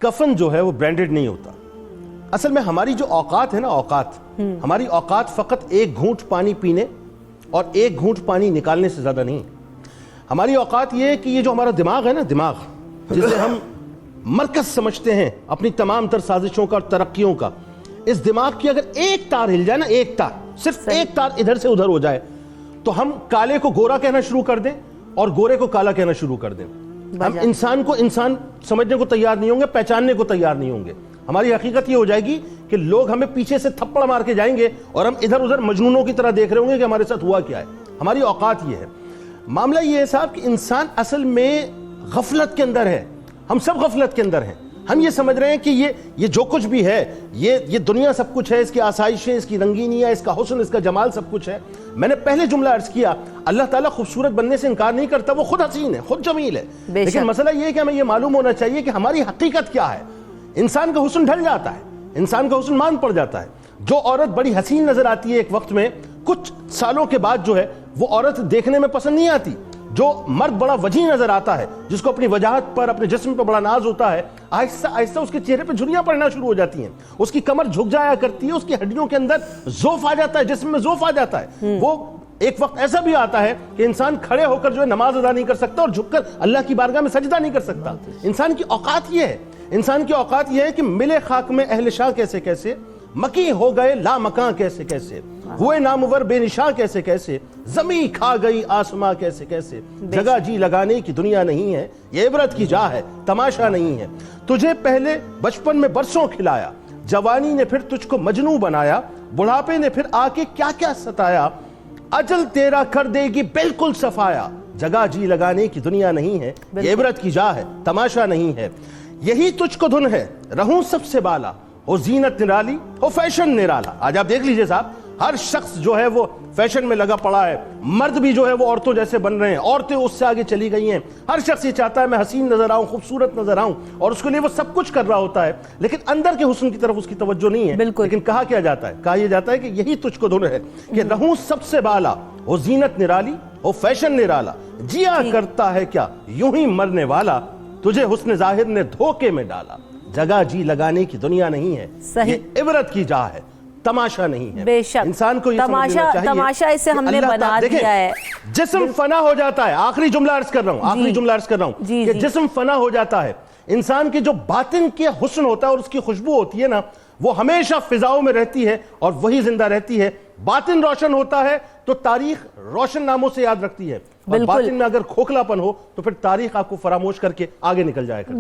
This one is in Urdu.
کفن جو ہے وہ برانڈڈ نہیں ہوتا. اصل میں ہماری جو اوقات ہے نا، ہماری اوقات فقط ایک گھونٹ پانی پینے اور ایک گھونٹ پانی نکالنے سے زیادہ نہیں. ہماری اوقات یہ ہے کہ یہ جو ہمارا دماغ ہے نا، دماغ جسے ہم مرکز سمجھتے ہیں اپنی تمام تر سازشوں کا اور ترقیوں کا، اس دماغ کی اگر ایک تار ہل جائے نا، ایک تار، صرف ایک تار ادھر سے ادھر ہو جائے تو ہم کالے کو گورا کہنا شروع کر دیں اور گورے کو کالا کہنا شروع کر دیں. ہم انسان کو انسان سمجھنے کو تیار نہیں ہوں گے، پہچاننے کو تیار نہیں ہوں گے. ہماری حقیقت یہ ہو جائے گی کہ لوگ ہمیں پیچھے سے تھپڑ مار کے جائیں گے اور ہم ادھر ادھر مجنونوں کی طرح دیکھ رہے ہوں گے کہ ہمارے ساتھ ہوا کیا ہے. ہماری اوقات یہ ہے. معاملہ یہ ہے صاحب کہ انسان اصل میں غفلت کے اندر ہے. ہم سب غفلت کے اندر ہیں. ہم یہ سمجھ رہے ہیں کہ یہ جو کچھ بھی ہے، یہ دنیا سب کچھ ہے، اس کی آسائشیں، اس کی رنگینیاں، اس کا حسن، اس کا جمال سب کچھ ہے. میں نے پہلے جملہ عرض کیا، اللہ تعالیٰ خوبصورت بننے سے انکار نہیں کرتا، وہ خود حسین ہے، خود جمیل ہے. لیکن مسئلہ یہ ہے کہ ہمیں یہ معلوم ہونا چاہیے کہ ہماری حقیقت کیا ہے. انسان کا حسن ڈھل جاتا ہے، انسان کا حسن مان پڑ جاتا ہے. جو عورت بڑی حسین نظر آتی ہے ایک وقت میں، کچھ سالوں کے بعد جو ہے وہ عورت دیکھنے میں پسند نہیں آتی. جو مرد بڑا وجیح نظر آتا ہے، جس کو اپنی وجاہت پر، اپنے جسم پر بڑا ناز ہوتا ہے، آہستہ آہستہ اس کے چہرے پہ جھریاں پڑنا شروع ہو جاتی ہیں. اس کی کمر جھک جایا کرتی ہے، اس کی ہڈیوں کے اندر ذوف آ جاتا ہے، جسم میں ذوف آ جاتا ہے. وہ ایک وقت ایسا بھی آتا ہے کہ انسان کھڑے ہو کر جو ہے نماز ادا نہیں کر سکتا اور جھک کر اللہ کی بارگاہ میں سجدہ نہیں کر سکتا. انسان کی اوقات یہ ہے. انسان کی اوقات یہ ہے کہ ملے خاک میں اہل شاہ کیسے کیسے، مکی ہو گئے لا مکاں کیسے کیسے، ہوئے نامور بے نشاں کیسے کیسے، زمین کھا گئی آسماں کیسے کیسے. جگہ جی لگانے کی دنیا نہیں ہے، یہ عبرت کی جا ہے، تماشا نہیں ہے. تجھے پہلے بچپن میں برسوں کھلایا، جوانی نے پھر تجھ کو مجنوں بنایا، بڑھاپے نے پھر آ کے کیا کیا ستایا، اجل تیرا کر دے گی بالکل صفایا. جگہ جی لگانے کی دنیا نہیں ہے، یہ عبرت کی جا ہے، تماشا نہیں ہے. یہی تجھ کو دھن ہے، رہوں سب سے بالا، ہو زینت نرالی، ہو فیشن نرالا. آج آپ دیکھ لیجئے صاحب، ہر شخص جو ہے وہ فیشن میں لگا پڑا ہے. مرد بھی جو ہے وہ عورتوں جیسے بن رہے ہیں، عورتیں اس سے آگے چلی گئی ہیں. ہر شخص یہ چاہتا ہے میں حسین نظر آؤں، خوبصورت نظر آؤں، اور اس کے لیے وہ سب کچھ کر رہا ہوتا ہے، لیکن اندر کے حسن کی طرف اس کی توجہ نہیں ہے. لیکن کہا کیا جاتا ہے؟ کہا یہ جاتا ہے کہ یہی تجھ کو دھن ہے کہ رہوں سب سے بالا، ہو زینت نرالی، ہو فیشن نرالا. جیا کرتا ہے کیا یوں ہی مرنے والا، تجھے حسن ظاہر نے دھوکے میں ڈالا. جگہ جی لگانے کی دنیا نہیں ہے، یہ عبرت کی جا ہے، تماشا نہیں ہے. بے شک انسان کو یہ سمجھنا چاہیے، تماشا اسے ہم نے بنا دیا ہے. جسم فنا ہو جاتا ہے. آخری جملہ عرض کر رہا ہوں، کہ جسم فنا ہو جاتا ہے. انسان کی جو باطن کے حسن ہوتا ہے اور اس کی خوشبو ہوتی ہے نا، وہ ہمیشہ فضاؤں میں رہتی ہے اور وہی زندہ رہتی ہے. باطن روشن ہوتا ہے تو تاریخ روشن ناموں سے یاد رکھتی ہے، اور باطن میں اگر کھوکھلا پن ہو تو پھر تاریخ آپ کو فراموش کر کے آگے نکل جائے گا.